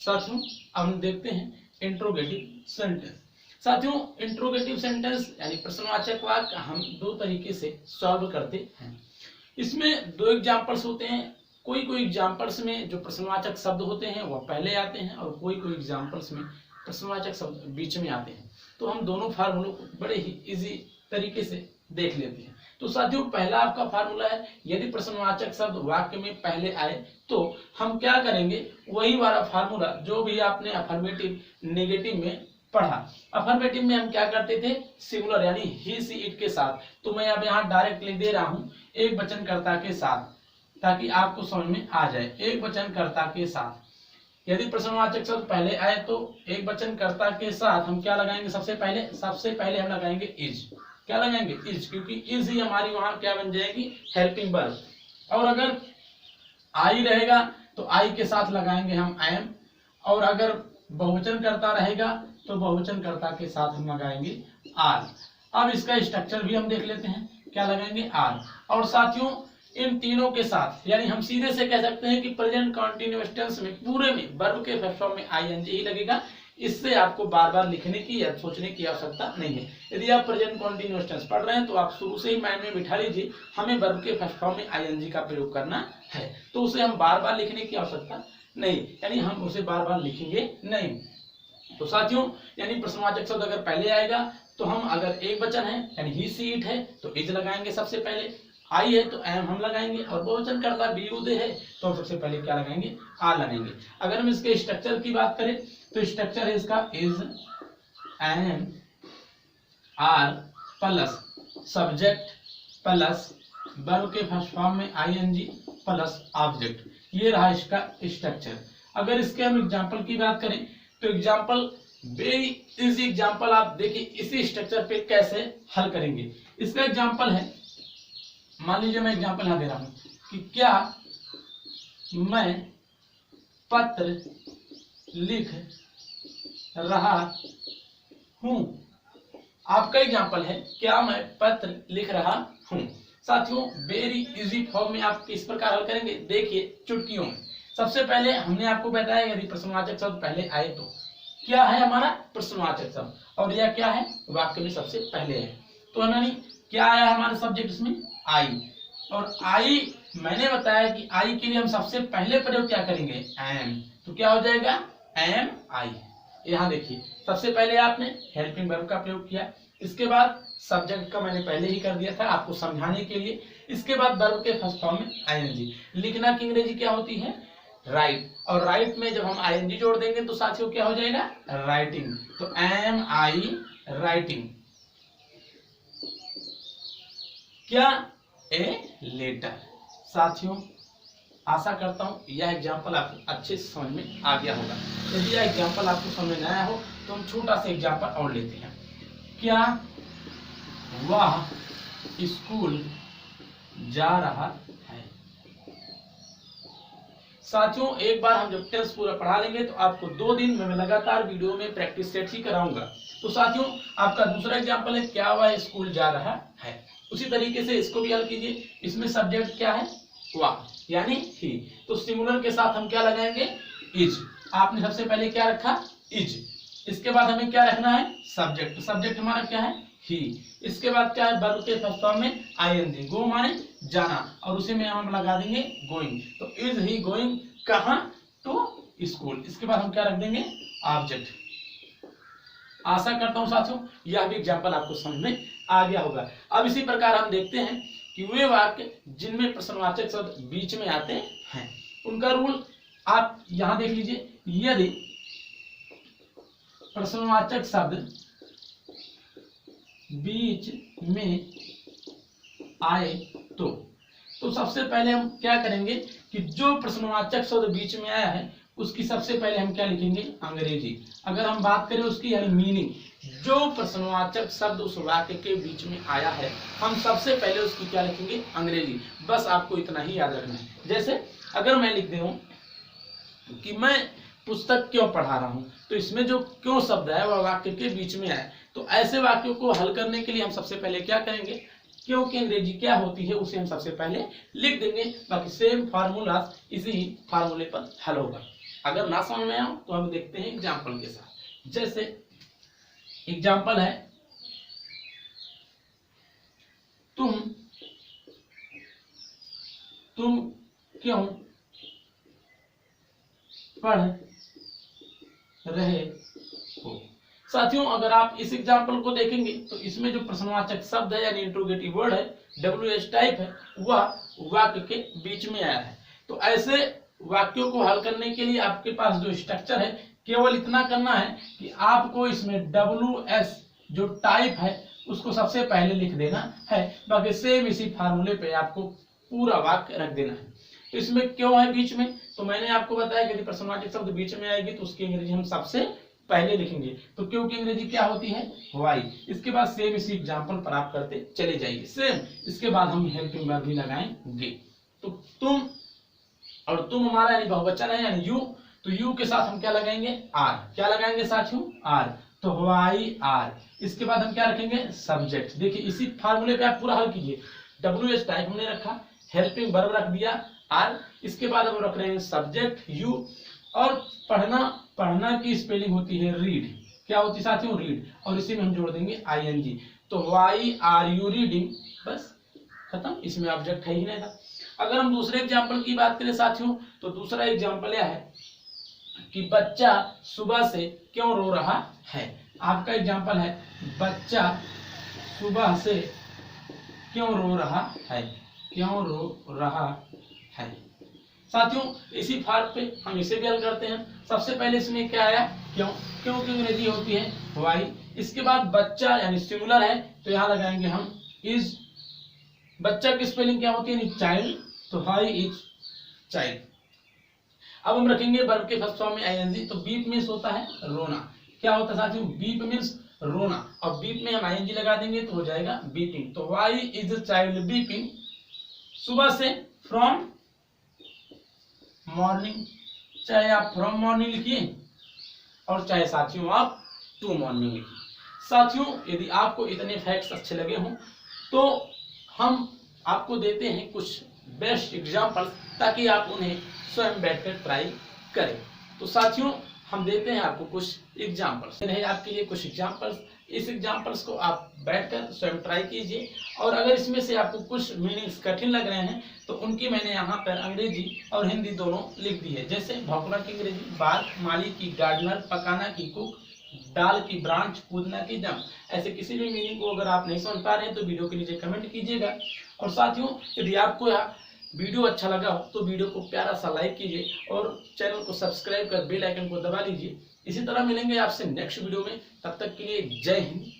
साथियों अब हम देखते हैं इंट्रोगेटिव सेंटेंस। साथियों इंट्रोगेटिव सेंटेंस यानी प्रश्नवाचक वाक्य हम दो तरीके से सॉल्व करते हैं। इसमें दो एग्जांपल्स होते हैं। कोई कोई एग्जांपल्स में जो प्रश्नवाचक शब्द होते हैं वह पहले आते हैं और कोई कोई एग्जांपल्स में प्रश्नवाचक शब्द बीच में आते हैं। तो हम दोनों फार्मूलों को बड़े ही इजी तरीके से देख लेते हैं। तो साथियों पहला आपका फार्मूला है, यदि प्रश्नवाचक शब्द वाक्य में पहले आए तो हम क्या करेंगे, वही वाला फार्मूला जो भी आपने अफर्मेटिव नेगेटिव में पढ़ा। अफर्मेटिव में हम क्या करते थे, सिंगुलर यानी ही सी इट के साथ। तो मैं अब यहाँ डायरेक्ट लिख दे रहा हूँ एक वचनकर्ता के साथ, ताकि आपको समझ में आ जाए। एक वचनकर्ता के साथ यदि प्रश्नवाचक शब्द पहले आए तो एक वचनकर्ता के साथ हम क्या लगाएंगे, सबसे पहले हम लगाएंगे इज। क्या लगाएंगे, इज, क्योंकि इज ही हमारी वहां क्या बन जाएगी, हेल्पिंग वर्ब। और अगर आई रहेगा तो आई के साथ लगाएंगे हम एम, और अगर बहुवचनकर्ता रहेगा तो बहुवचनकर्ता के साथ हम लगाएंगे आर। अब इसका स्ट्रक्चर भी हम देख लेते हैं, क्या लगाएंगे, आर। और साथियों इन तीनों के साथ यानी हम सीधे से कह सकते हैं कि प्रेजेंट कंटीन्यूअस टेंस में पूरे में वर्ब के फर्स्ट फॉर्म में आईएनजी ही लगेगा। इससे आपको बार बार लिखने की या सोचने की आवश्यकता नहीं है। यदि आप प्रेजेंट कंटीन्यूअस टेंस पढ़ रहे हैं तो आप शुरू से ही माइंड में बिठा लीजिए हमें वर्ब के फर्स्ट फॉर्म में आईएनजी का प्रयोग करना है। तो उसे हम बार बार लिखने की आवश्यकता नहीं, यानी हम उसे बार बार लिखेंगे नहीं। तो साथियों यानी प्रश्नवाचक शब्द अगर पहले आएगा तो हम, अगर एक वचन है यानी ही सी इट है तो इज लगाएंगे सबसे पहले, आई है तो एम हम लगाएंगे, और बहुवचनकर्ता बी उदय है तो हम सबसे पहले क्या लगाएंगे, आर लगाएंगे। अगर हम इसके स्ट्रक्चर की बात करें तो स्ट्रक्चर है इसका is am are plus subject plus verb के फर्स्ट फॉर्म में आईएनजी प्लस ऑब्जेक्ट। ये रहा इसका स्ट्रक्चर। अगर इसके हम एग्जांपल की बात करें तो एग्जांपल वेरी इजी एग्जांपल आप देखिए इसी स्ट्रक्चर पे कैसे हल करेंगे। इसका एग्जांपल है, मान लीजिए मैं एग्जांपल यहां दे रहा हूं कि क्या मैं पत्र लिख रहा हूं। आपका एग्जांपल है क्या मैं पत्र लिख रहा हूं। साथियों वेरी इजी फॉर्म में आप किस प्रकार हल करेंगे, देखिए चुटकियों में। सबसे पहले हमने आपको बताया यदि प्रश्नवाचक शब्द पहले आए तो क्या है हमारा प्रश्नवाचक शब्द, और यह क्या है, वाक्य में सबसे पहले है। तो यानी क्या आया हमारे सब्जेक्ट इसमें, आई। और आई मैंने बताया कि आई के लिए हम सबसे पहले प्रयोग क्या करेंगे, एम। तो क्या हो जाएगा, एम आई। यहाँ देखिए सबसे पहले आपने हेल्पिंग वर्ब का प्रयोग किया, इसके बाद सब्जेक्ट का मैंने पहले ही कर दिया था आपको समझाने के लिए। इसके बाद वर्ब के फर्स्ट फॉर्म में आईएनजी। लिखना की अंग्रेजी क्या होती है, राइट। और राइट में जब हम आईएनजी जोड़ देंगे तो साथियों क्या हो जाएगा, राइटिंग। तो एम आई राइटिंग क्या, ए लेटर। साथियों आशा करता हूं यह एग्जाम्पल आपको अच्छे से समझ में आ गया होगा। यदि यह एग्जाम्पल आपको समझ में आया हो तो हम छोटा सा एग्जाम्पल और लेते हैं। क्या वह स्कूल जा रहा है। साथियों एक बार हम जब टेस्ट पूरा पढ़ा लेंगे तो आपको 2 दिन में मैं लगातार वीडियो में प्रैक्टिस सेट ही कराऊंगा। तो साथियों आपका दूसरा एग्जाम्पल है क्या वह स्कूल जा रहा है। उसी तरीके से इसको भी हल कीजिए। इसमें सब्जेक्ट क्या है, वह यानी ही। तो सिंगुलर के साथ हम क्या लगाएंगे, इज। आपने सबसे पहले क्या रखा, इज। इसके बाद हमें क्या रखना है, सब्जेक्ट। सब्जेक्ट हमारा क्या है, ही। इसके बाद क्या है, वर्ब के फर्स्ट फॉर्म में आईएनजी, गो माने जाना, और उसी में हम लगा देंगे गोइंग। तो इज ही गोइंग कहां, टू स्कूल। इसके बाद हम क्या रख देंगे, ऑब्जेक्ट। आशा करता हूं साथियों यह भी एग्जाम्पल आपको समझ में आ गया होगा। अब इसी प्रकार हम देखते हैं कि वे वाक्य जिनमें प्रश्नवाचक शब्द बीच में आते हैं उनका रूल आप यहां देख लीजिए। यदि प्रश्नवाचक शब्द बीच में आए तो सबसे पहले हम क्या करेंगे कि जो प्रश्नवाचक शब्द बीच में आया है उसकी सबसे पहले हम क्या लिखेंगे, अंग्रेजी। अगर हम बात करें उसकी यानी मीनिंग, जो प्रश्नवाचक शब्द उस वाक्य के बीच में आया है हम सबसे पहले उसकी क्या लिखेंगे, अंग्रेजी। बस आपको इतना ही याद रखना है। जैसे अगर मैं लिख दूं कि मैं पुस्तक क्यों पढ़ा रहा हूं, तो इसमें जो क्यों शब्द है वह वाक्य के बीच में आए। तो ऐसे वाक्यों को हल करने के लिए हम सबसे पहले क्या करेंगे, क्यों की अंग्रेजी क्या होती है उसे हम सबसे पहले लिख देंगे। बाकी सेम फार्मूला इसी फार्मूले पर हल होगा। अगर ना समझ में आए तो हम देखते हैं एग्जाम्पल के साथ। जैसे एग्जाम्पल है, तुम क्यों पढ़ रहे हो। साथियों अगर आप इस एग्जाम्पल को देखेंगे तो इसमें जो प्रश्नवाचक शब्द है यानी इंट्रोगेटिव वर्ड है, WH टाइप है, वह वाक्य के बीच में आया है। तो ऐसे वाक्यों को हल करने के लिए आपके पास जो स्ट्रक्चर है, केवल इतना करना है कि आपको इसमें WS जो टाइप है उसको सबसे पहले लिख देना है, बाकी सेम इसी फार्मूले पे आपको पूरा वाक्य रख देना है। तो इसमें क्यों है बीच में, तो मैंने आपको बताया कि यदि प्रश्नवाचक शब्द बीच में आएगी तो उसकी अंग्रेजी हम सबसे पहले लिखेंगे। तो क्यों की अंग्रेजी क्या होती है, व्हाई। इसके बाद सेम इसी एग्जांपल पर आप करते चले जाइए सेम। इसके बाद हम हेल्पिंग वर्ब भी लगाएंगे। तो तुम, और तुम हमारा यानी बहुवचन है यानी यू, तो यू के साथ हम क्या लगाएंगे, आर। क्या लगाएंगे साथियों, आर। तो व्हाई आर। इसके बाद हम क्या रखेंगे, सब्जेक्ट। देखिए इसी फार्मूले पे आप पूरा हल कीजिए। WH टाइप हमने रखा, हेल्पिंग वर्ब रख दिया आर, इसके बाद हम रख रहे हैं सब्जेक्ट यू, और पढ़ना की स्पेलिंग होती है रीड। क्या होती है साथियों, रीड, और इसी में हम जोड़ देंगे ING। तो वाई आर यू रीडिंग, बस खत्म, इसमें ऑब्जेक्ट है ही नहीं था। अगर हम दूसरे एग्जाम्पल की बात करें साथियों, तो दूसरा एग्जाम्पल यह है कि बच्चा सुबह से क्यों रो रहा है। आपका एग्जाम्पल है, बच्चा सुबह से क्यों रो रहा है, क्यों रो रहा है। साथियों इसी फार्म पे हम इसे भी हल करते हैं। सबसे पहले इसमें क्या आया, क्यों। क्यों की अंग्रेजी होती है व्हाई। इसके बाद बच्चा यानी सिंगुलर है तो यहाँ लगाएंगे हम इज। बच्चा की स्पेलिंग क्या होती है, चाइल्ड, तो व्हाई इज चाइल्ड। अब हम रखेंगे वर्ब के फर्स्ट फॉर्म में ING। तो बीप मीन्स होता है रोना। क्या होता है साथियों, बीप मीन्स रोना, और बीप में हम ING लगा देंगे तो हो जाएगा बीपिंग। तो व्हाई इज चाइल्ड बीपिंग, सुबह से, फ्रॉम मॉर्निंग, चाहे आप फ्रॉम मॉर्निंग लिखिए और चाहे साथियों आप टू मॉर्निंग लिखिए। साथियों यदि आपको इतने फैक्ट्स अच्छे लगे हों तो हम आपको देते हैं कुछ बेस्ट एग्जाम्पल, ताकि आप उन्हें स्वयं बैठकर ट्राई करें। तो साथियों हम देते हैं आपको कुछ एग्जाम्पल्स, रहे आपके लिए कुछ एग्जाम्पल्स। इस एग्जाम्पल्स को आप बैठकर स्वयं ट्राई कीजिए, और अगर इसमें से आपको कुछ मीनिंग्स कठिन लग रहे हैं तो उनकी मैंने यहाँ पर अंग्रेजी और हिंदी दोनों लिख दी है। जैसे भौंकना की अंग्रेजी बार्क, माली की गार्डनर, पकाना की कुक, डाल की ब्रांच, कूदना की जंप। ऐसे किसी भी मीनिंग को अगर आप नहीं समझ पा रहे हैं तो वीडियो के नीचे कमेंट कीजिएगा। और साथियों यदि आपको वीडियो अच्छा लगा हो तो वीडियो को प्यारा सा लाइक कीजिए और चैनल को सब्सक्राइब कर बेल आइकन को दबा लीजिए। इसी तरह मिलेंगे आपसे नेक्स्ट वीडियो में, तब तक के लिए जय हिंद।